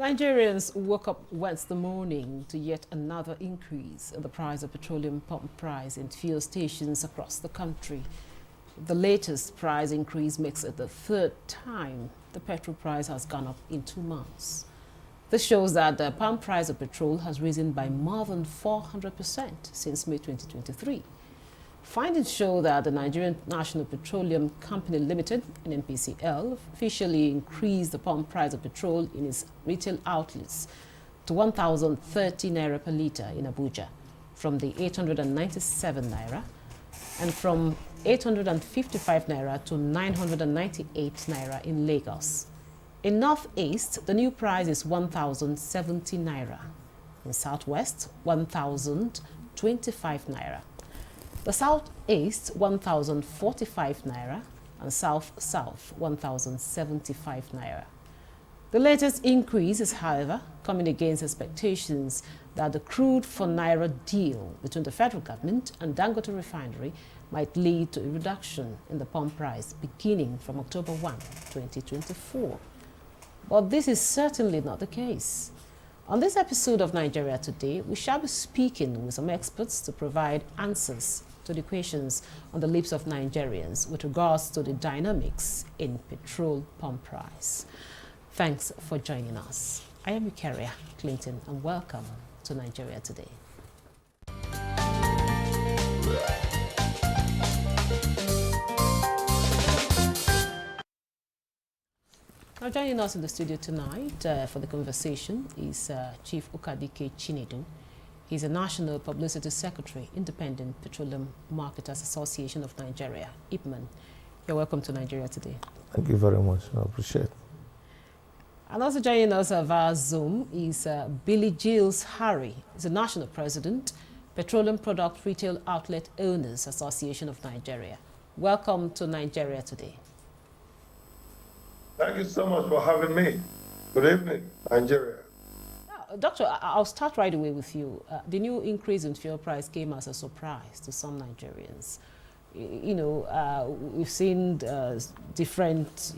Nigerians woke up Wednesday morning to yet another increase in the price of petroleum pump price in fuel stations across the country. The latest price increase makes it the third time the petrol price has gone up in 2 months. This shows that the pump price of petrol has risen by more than 400% since May 2023. Findings show that the Nigerian National Petroleum Company Limited, NNPCL, officially increased the pump price of petrol in its retail outlets to 1,030 naira per litre in Abuja, from the 897 naira, and from 855 naira to 998 naira in Lagos. In Northeast, the new price is 1,070 naira. In Southwest, 1,025 naira. The Southeast, 1,045 naira, and South-South, 1,075 naira. The latest increase is, however, coming against expectations that the crude for naira deal between the federal government and Dangote Refinery might lead to a reduction in the pump price beginning from October 1, 2024. But this is certainly not the case. On this episode of Nigeria Today, we shall be speaking with some experts to provide answers to the questions on the lips of Nigerians with regards to the dynamics in petrol pump price. Thanks for joining us. I am Eukaria Clinton, and welcome to Nigeria Today. Now joining us in the studio tonight for the conversation is Chief Ukadike Chinedu. He's a National Publicity Secretary, Independent Petroleum Marketers Association of Nigeria, IPMAN. You're welcome to Nigeria Today. Thank you very much. I appreciate it. And also joining us via Zoom is Billy Giles Harry. He's a National President, Petroleum Product Retail Outlet Owners Association of Nigeria. Welcome to Nigeria Today. Thank you so much for having me. Good evening, Nigeria. Doctor, I'll start right away with you. The new increase in fuel price came as a surprise to some Nigerians. We've seen different,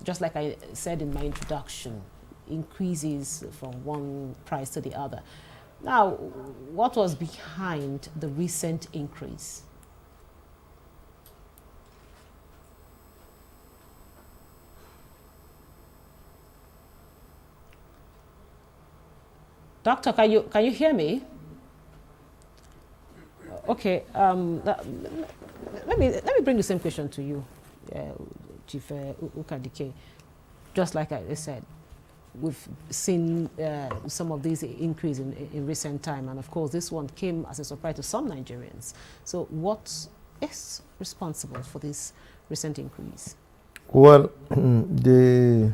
just like I said in my introduction, increases from one price to the other. Now, what was behind the recent increase? Doctor, can you hear me? Okay. Let me bring the same question to you, Chief Ukadike. Just like I said, we've seen some of these increase in recent time, and of course, this one came as a surprise to some Nigerians. So, what is responsible for this recent increase? Well, the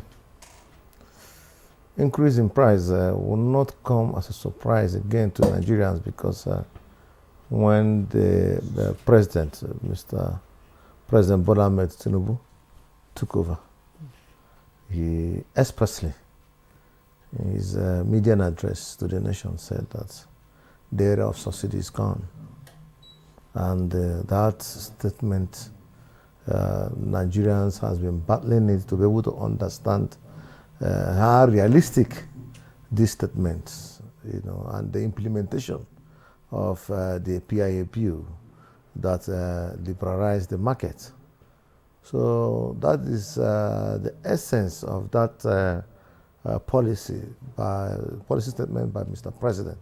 increase in price will not come as a surprise again to Nigerians, because when the president, Mr. President Bola Ahmed Tinubu, took over, he expressly, in his media address to the nation, said that the era of subsidy is gone. And that statement, Nigerians has been battling it to be able to understand how realistic these statements, and the implementation of the PIAPU that liberalized the market. So that is the essence of that policy statement by Mr. President.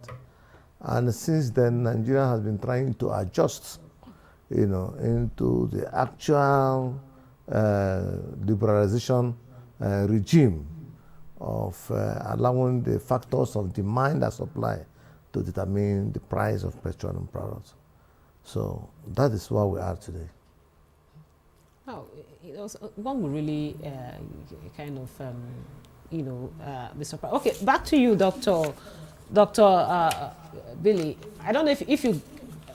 And since then, Nigeria has been trying to adjust, into the actual liberalization regime of allowing the factors of demand and supply to determine the price of petroleum products. So that is where we are today. Oh, one would really be surprised. Okay, back to you, Dr. Billy. I don't know if you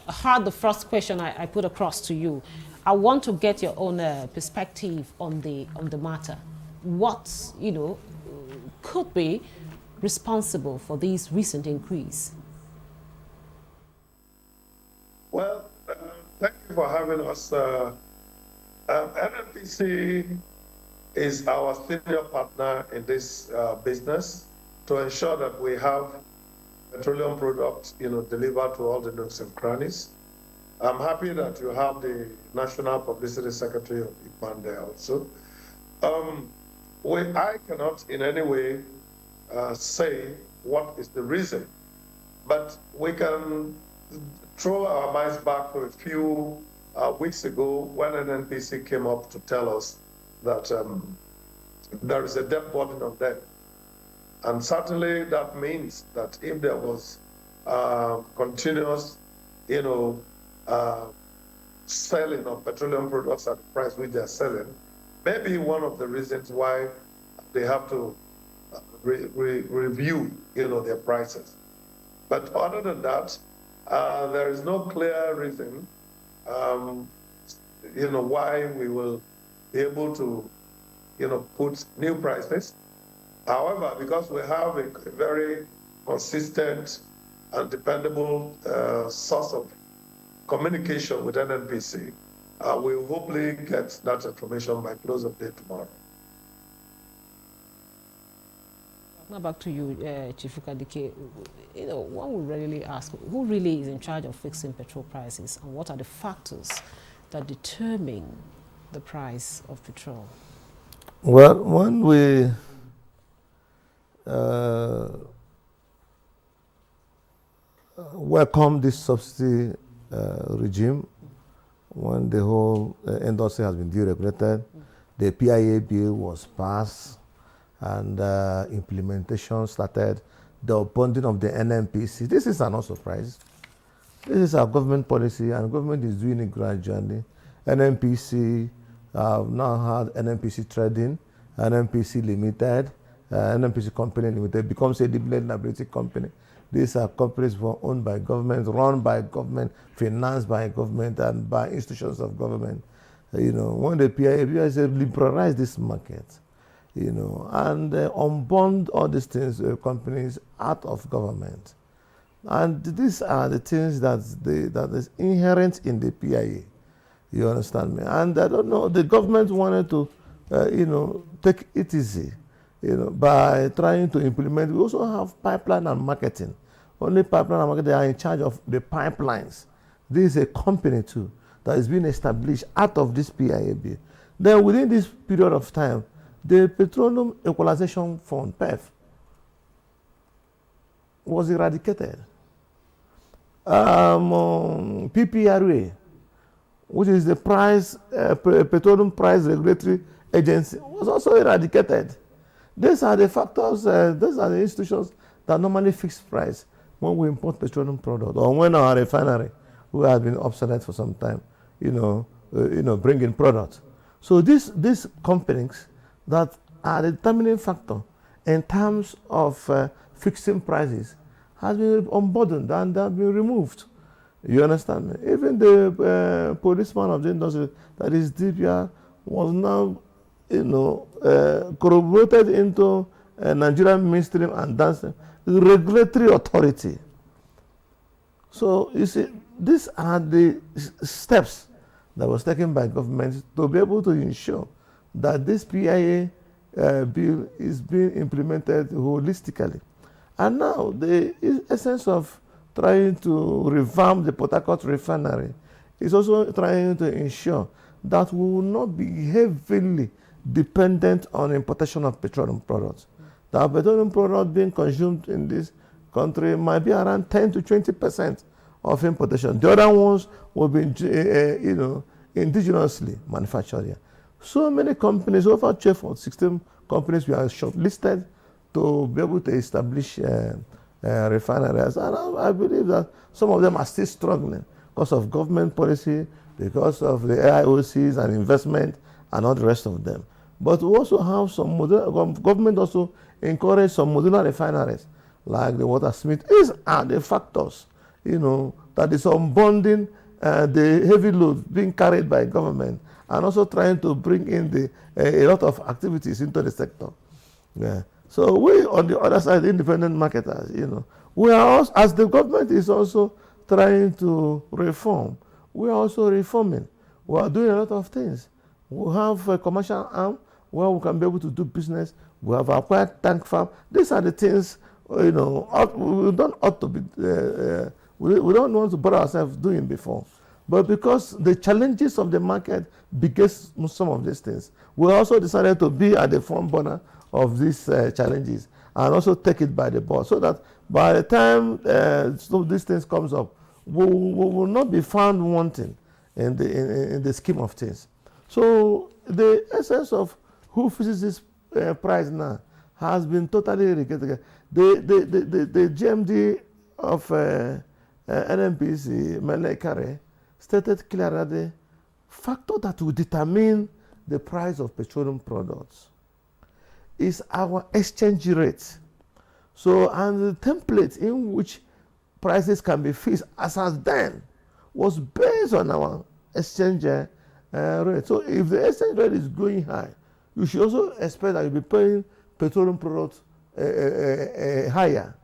heard the first question I put across to you. I want to get your own perspective on the matter. What could be responsible for this recent increase? Well, thank you for having us. NNPC is our senior partner in this business. to ensure that we have petroleum products, delivered to all the nooks and crannies. I'm happy that you have the National Publicity Secretary of IPMAN there also. I cannot in any way say what is the reason, but we can throw our minds back to a few weeks ago when NNPC came up to tell us that there is a debt burden on them. And certainly that means that if there was continuous, selling of petroleum products at the price which they're selling, maybe one of the reasons why they have to review, their prices. But other than that, there is no clear reason, why we will be able to, put new prices. However, because we have a very consistent and dependable source of communication with NNPC, we will hopefully get that information by close of day tomorrow. Now back to you, Chief Ukadike. One would really ask, who really is in charge of fixing petrol prices, and what are the factors that determine the price of petrol? Well, when we welcome this subsidy regime, when the whole industry has been deregulated, the PIA bill was passed, and implementation started, the bundling of the NNPC. This is not a surprise. This is our government policy, and government is doing it gradually. NNPC now had NNPC Trading, NNPC Limited, NNPC Company Limited becomes a deemed liability company. These are companies owned by government, run by government, financed by government, and by institutions of government. When the PIA said liberalize this market, and unbond all these things, companies out of government. And these are the things that is inherent in the PIA. You understand me? And I don't know, the government wanted to, take it easy, by trying to implement. We also have pipeline and marketing. Only pipeline and marketing, they are in charge of the pipelines. This is a company too that is being established out of this PIA bill. Then within this period of time, the Petroleum Equalization Fund, PEF, was eradicated. PPRA, which is the Petroleum Price Regulatory Agency, was also eradicated. These are the factors, these are the institutions that normally fix price when we import petroleum product, or when our refinery, who has been obsolete for some time, bring in products. So these companies that are the determining factor in terms of fixing prices has been unburdened and have been removed. You understand me? Even the policeman of the industry, that is DPR, was now, corroborated into Nigerian mainstream and dancing regulatory authority. So you see, these are the steps that was taken by government to be able to ensure that this PIA bill is being implemented holistically. And now the essence of trying to revamp the Port Harcourt refinery is also trying to ensure that we will not be heavily dependent on importation of petroleum products. The petroleum products being consumed in this country might be around 10 to 20% of importation. The other ones will be, indigenously manufactured here. So many companies, over 12 or 16 companies, we are shortlisted to be able to establish refineries. And I believe that some of them are still struggling because of government policy, because of the AIOCs and investment and all the rest of them. But we also have some government also encourage some modular refineries like the Watersmith. These are the factors, that is unbonding the heavy load being carried by government, and also trying to bring in a lot of activities into the sector. Yeah. So we, on the other side, independent marketers, we are also, as the government is also trying to reform, we are also reforming. We are doing a lot of things. We have a commercial arm where we can be able to do business. We have acquired tank farm. These are the things you know, we don't ought to be, we don't want to bother ourselves doing before. But because the challenges of the market begets some of these things, we also decided to be at the front burner of these challenges and also take it by the board, so that by the time some of these things comes up, we will not be found wanting in the scheme of things. So the essence of who fixes this price now has been totally rejected. The GMD of NNPC, Mele Kare, stated clearly that the factor that will determine the price of petroleum products is our exchange rate. So, and the template in which prices can be fixed as then was based on our exchange rate. So, if the exchange rate is going high, you should also expect that you'll be paying petroleum products higher.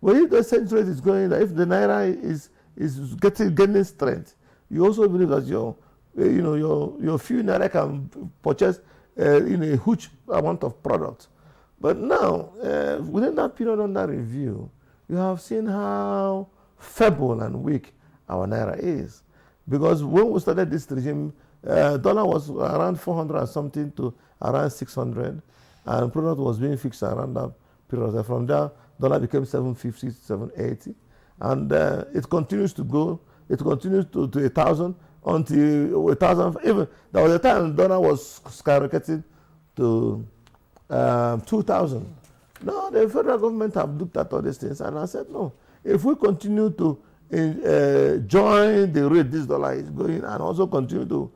But if the exchange rate is going, if the naira is gaining strength, you also believe that your few naira can purchase in a huge amount of product. But now, within that period under review, you have seen how feeble and weak our naira is. Because when we started this regime, dollar was around 400 and something to around 600, and product was being fixed around that period. From there, dollar became 750, 780, and it continues to go. It continues to 1,000 until 1,000. Even there was a time dollar was skyrocketing to 2,000. Now the federal government have looked at all these things and I said, no, if we continue to join the rate this dollar is going and also continue to,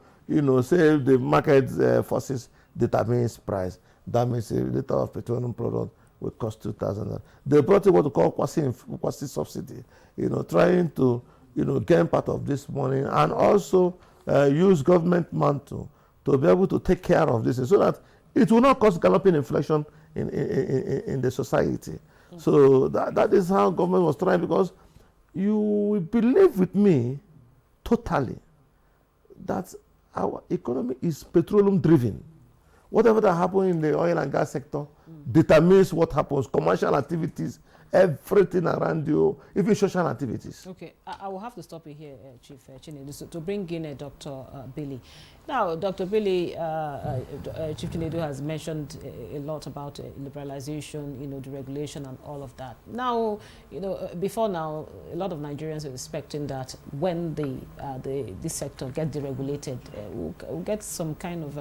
say the market forces determines price, that means a liter of petroleum product will cost 2,000. They brought in what we call quasi subsidy, trying to, gain part of this money and also use government mantle to be able to take care of this so that it will not cause galloping inflation in the society. Mm-hmm. So that is how government was trying, because you will believe with me totally that our economy is petroleum driven. Whatever that happens in the oil and gas sector determines what happens. Commercial activities, everything around you, even social activities. Okay, I will have to stop you here, Chief Chinedu, to bring in Dr. Billy. Now, Dr. Billy, Chief Chinedu has mentioned a lot about liberalization, deregulation and all of that. Now, before now, a lot of Nigerians are expecting that when this sector get deregulated, we'll get some kind of,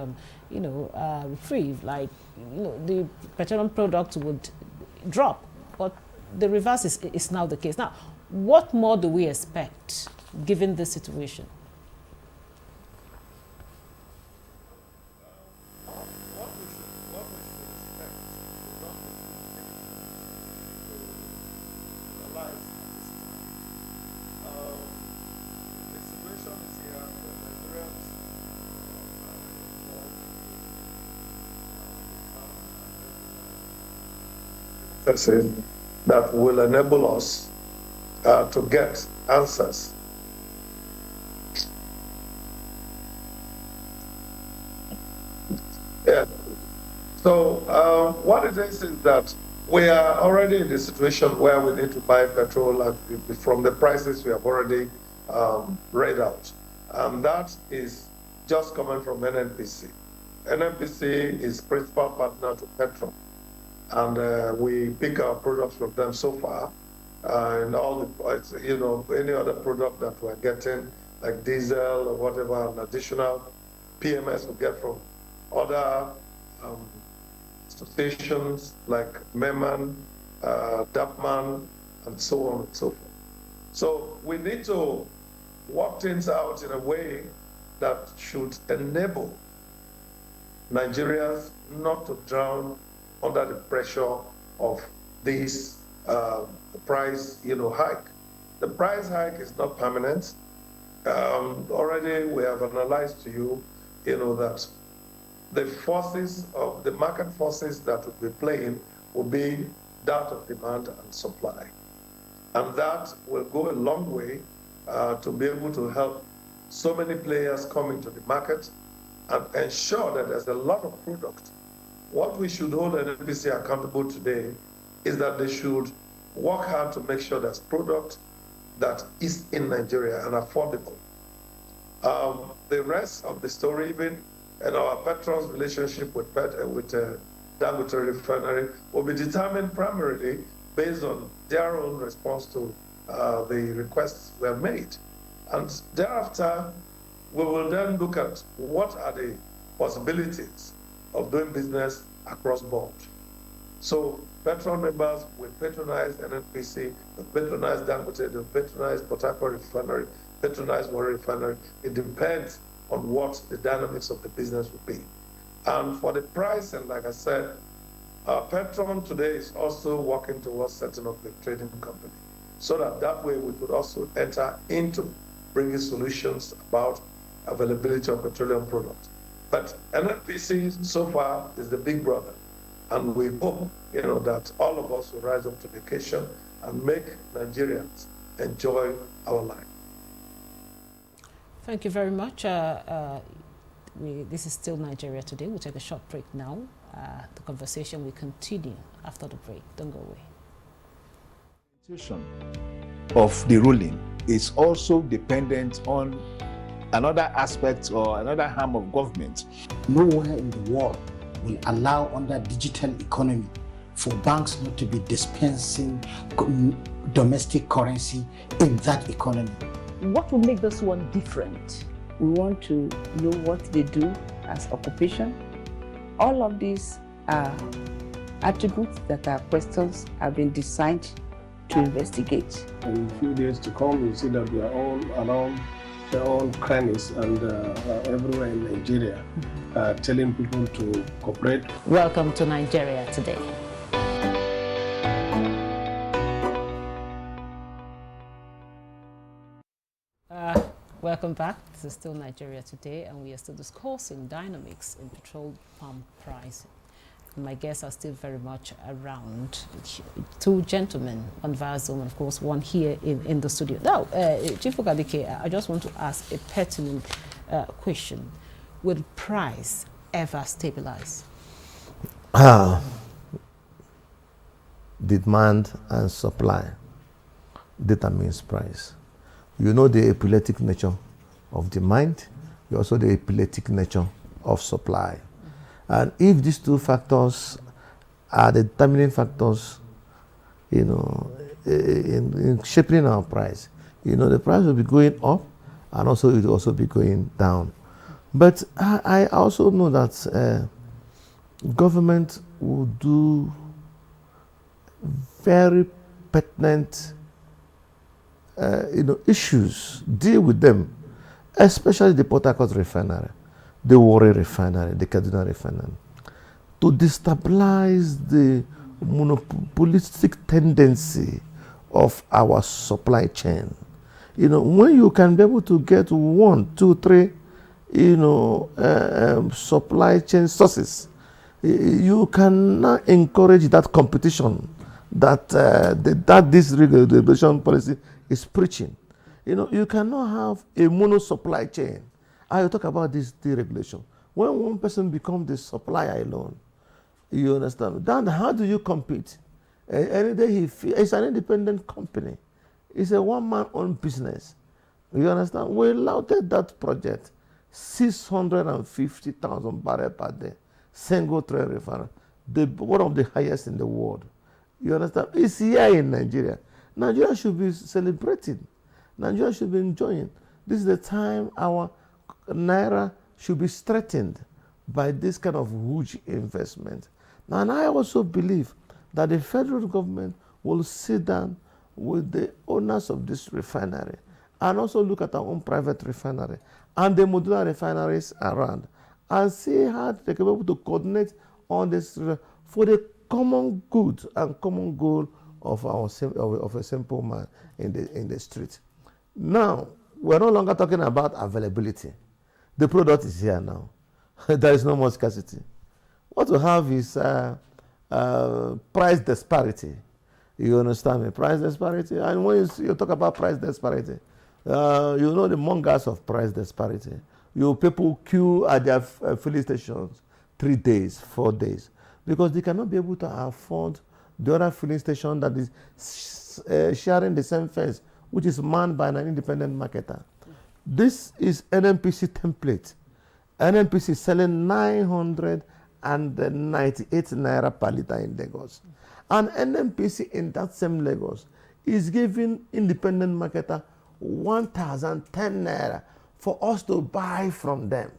reprieve, like, the petroleum product would drop, but the reverse is now the case. Now, what more do we expect given this situation? What we should expect is not to analyze at this time. The situation is here that Nigerians that will enable us to get answers. Yeah. So what it is that we are already in the situation where we need to buy petrol from the prices we have already read out. And that is just coming from NNPC. NNPC is principal partner to Petro. And we pick our products from them so far. And all the, any other product that we're getting, like diesel or whatever, an additional PMS we get from other stations like Meman, Dapman, and so on and so forth. So we need to work things out in a way that should enable Nigerians not to drown under the pressure of this price, hike. The price hike is not permanent. Already we have analyzed to you, that the forces of the market forces that will be playing will be that of demand and supply. And that will go a long way to be able to help so many players come into the market and ensure that there's a lot of product. What we should hold NNPC accountable today is that they should work hard to make sure there's product that is in Nigeria and affordable. The rest of the story, even and our Petron's relationship with Dangote Refinery, will be determined primarily based on their own response to the requests were made. And thereafter, we will then look at what are the possibilities of doing business across board. So Petron members will patronize NNPC, will patronize Dangote, will patronize Port Harcourt Refinery, patronize Warri Refinery. It depends on what the dynamics of the business will be. And for the price, and like I said, Petron today is also working towards setting up a trading company, so that way we could also enter into bringing solutions about availability of petroleum products. But NNPC so far is the big brother, and we hope that all of us will rise up to the occasion and make Nigerians enjoy our life. Thank you very much. This is still Nigeria Today. We'll take a short break now. The conversation will continue after the break. Don't go away. Of the ruling is also dependent on another aspect or another arm of government. Nowhere in the world will allow under digital economy for banks not to be dispensing domestic currency in that economy. What will make this one different? We want to know what they do as occupation. All of these are attributes that our questions have been designed to investigate. In a few days to come, you see that we are all around their own crannies and everywhere in Nigeria, telling people to cooperate. Welcome to Nigeria Today. Welcome back. This is still Nigeria Today, and we are still discussing dynamics in petrol pump pricing. My guests are still very much around. Two gentlemen on via Zoom, and of course, one here in the studio. Now, Chief Ogadike, I just want to ask a pertinent question. Will price ever stabilize? Demand and supply determines price. You know the epileptic nature of demand, you also the epileptic nature of supply. And if these two factors are the determining factors, in shaping our price, the price will be going up and also it will also be going down. But I also know that government will do very pertinent issues, deal with them, especially the Port Harcourt Refinery, the Warri Refinery, the Kaduna Refinery, to destabilize the monopolistic tendency of our supply chain. When you can be able to get 1, 2, 3, supply chain sources, you can now encourage that competition that this regulation policy is preaching. You cannot have a mono supply chain. I talk about this deregulation. When one person becomes the supplier alone, you understand? Then how do you compete? Any day it's an independent company. It's a one-man-owned business. You understand? We lauded that project, 650,000 barrels per day, single train refinery, one of the highest in the world. You understand? It's here in Nigeria. Nigeria should be celebrating. Nigeria should be enjoying. This is the time our naira should be strengthened by this kind of huge investment. And I also believe that the federal government will sit down with the owners of this refinery and also look at our own private refinery and the modular refineries around and see how they can be able to coordinate on this for the common good and common goal of a simple man in the street. Now, we're no longer talking about availability. The product is here now. There is no more scarcity. What we have is price disparity. You understand me? Price disparity. And when you talk about price disparity, the mongers of price disparity. People queue at their filling stations 3 days, 4 days, because they cannot be able to afford the other filling station that is sharing the same fence, which is manned by an independent marketer. This is NNPC template. NNPC is selling 998 naira per liter in Lagos. And NNPC in that same Lagos is giving independent marketer 1,010 naira for us to buy from them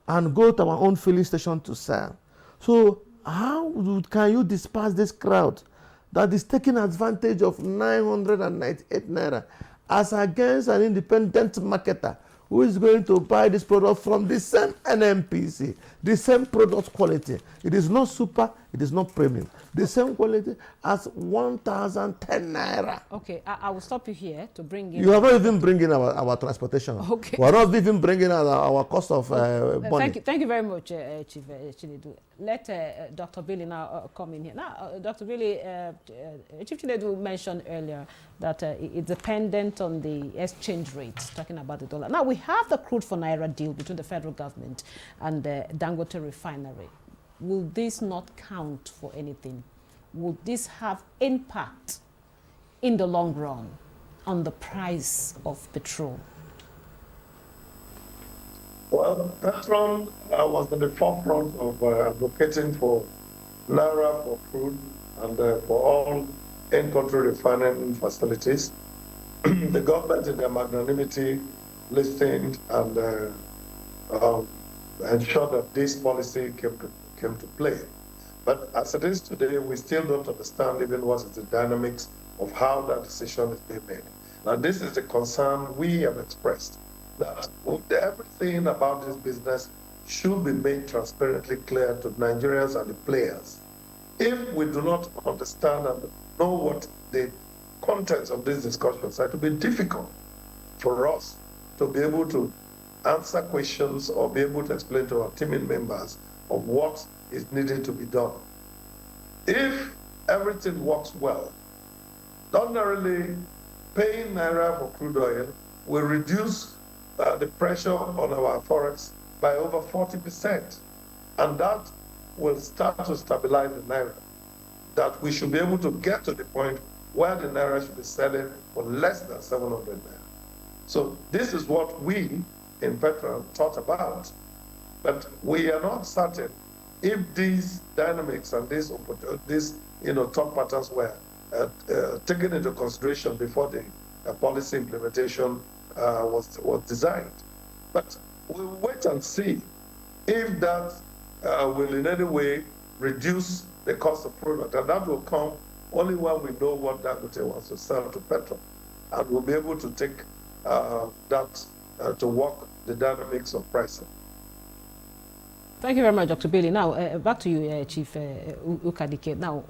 and go to our own filling station to sell. So how can you disperse this crowd that is taking advantage of 998 naira as against an independent marketer who is going to buy this product from the same NNPC, the same product quality? It is not super, it is not premium. The same quality as 1,010 naira. Okay, I will stop you here to bring in... You are not even bringing our transportation. Okay. We are not even bringing our cost of money. Thank you very much, Chief Chinedu. Let Dr. Billy now come in here. Now, Dr. Billy, Chief Chinedu mentioned earlier that it's dependent on the exchange rate, talking about the dollar. Now, we have the crude for Naira deal between the federal government and Dangote refinery. Will this not count for anything? Would this have impact in the long run on the price of petrol? Well, Petron was at the forefront of advocating for Naira for crude and for all in-country refining facilities. The government, in their magnanimity, listened and ensured that this policy came to play. But as it is today, we still don't understand even what is the dynamics of how that decision is being made. Now, this is the concern we have expressed, that everything about this business should be made transparently clear to Nigerians and the players. If we do not understand and know what the contents of these discussions are, it will be difficult for us to be able to answer questions or be able to explain to our teaming members of what is needed to be done. If everything works well, ordinarily paying Naira for crude oil will reduce the pressure on our forex by over 40%. And that will start to stabilize the Naira. That we should be able to get to the point where the Naira should be selling for less than 700 Naira. So this is what we in Petron thought about. But we are not certain if these dynamics and these thought patterns were taken into consideration before the policy implementation was designed. But we'll wait and see if that will in any way reduce the cost of product. And that will come only when we know what Dangote wants to sell to Petron. And we'll be able to take that to work the dynamics of pricing. Thank you very much, Dr. Bailey. Now, back to you, Chief Ukadike. Now,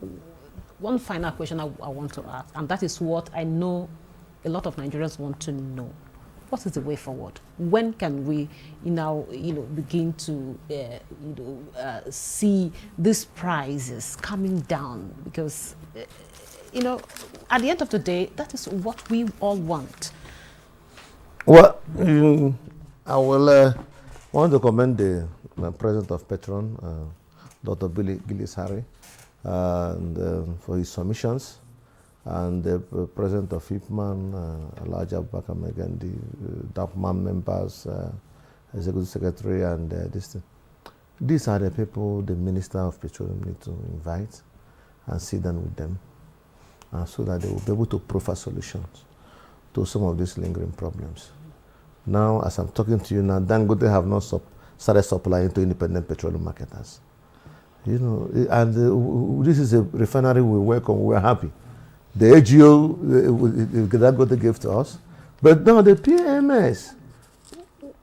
one final question I want to ask, and that is what I know a lot of Nigerians want to know. What is the way forward? When can we, begin to, see these prices coming down? Because, at the end of the day, that is what we all want. Well, I will want to commend the president of Petron, Dr. Billy Gillis-Harry, for his submissions, and the president of IPMAN, Elijah Abubakar Megandi, DAPMAN members, executive secretary, and this thing. These are the people the Minister of Petroleum need to invite and sit down with them, so that they will be able to proffer solutions to some of these lingering problems. Now, as I'm talking to you now, Dangote have not started supplying to independent petroleum marketers. And this is a refinery we welcome, we're happy. The AGO Dangote gave to us, but now the PMS,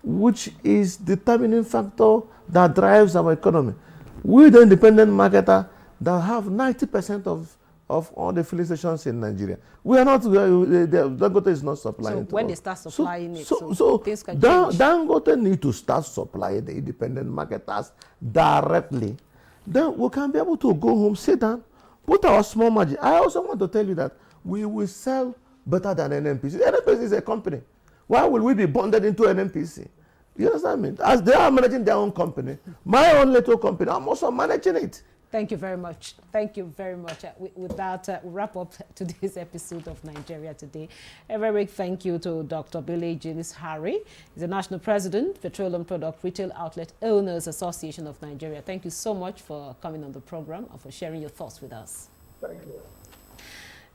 which is the determining factor that drives our economy. We, the independent marketer, that have 90% of all the filling stations in Nigeria. We are not, Dangote is not supplying. So when they start supplying things can change. Dangote need to start supplying the independent marketers directly. Then we can be able to go home, sit down, put our small margin. I also want to tell you that we will sell better than NNPC. NNPC is a company. Why will we be bonded into NNPC? You understand me? As they are managing their own company, my own little company, I'm also managing it. Thank you very much. Thank you very much. With that, we wrap up today's episode of Nigeria Today. A very big thank you to Dr. Billy James Harry. He's the National President, Petroleum Product Retail Outlet Owners Association of Nigeria. Thank you so much for coming on the program and for sharing your thoughts with us. Thank you.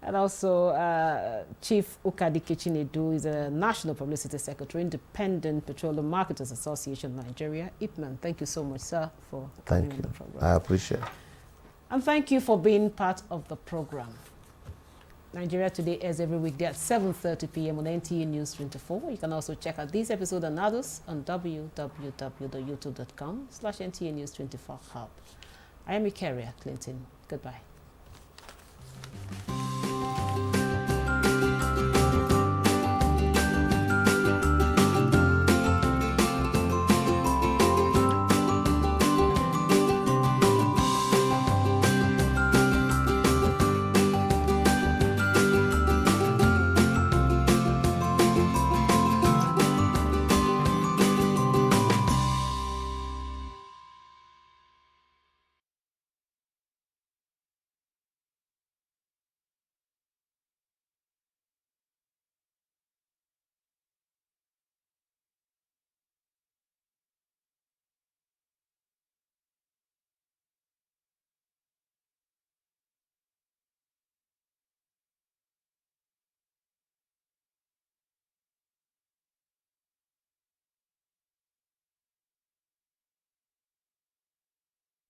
And also, Chief Ukadike Chinedu is a National Publicity Secretary, Independent Petroleum Marketers Association of Nigeria, IPMAN. Thank you so much, sir, for coming on the program. I appreciate it. And thank you for being part of the program. Nigeria Today airs every weekday at 7:30 p.m. on NTA News 24. You can also check out this episode and others on www.youtube.com/NTA News 24 Hub. I am Ikaria Clinton. Goodbye.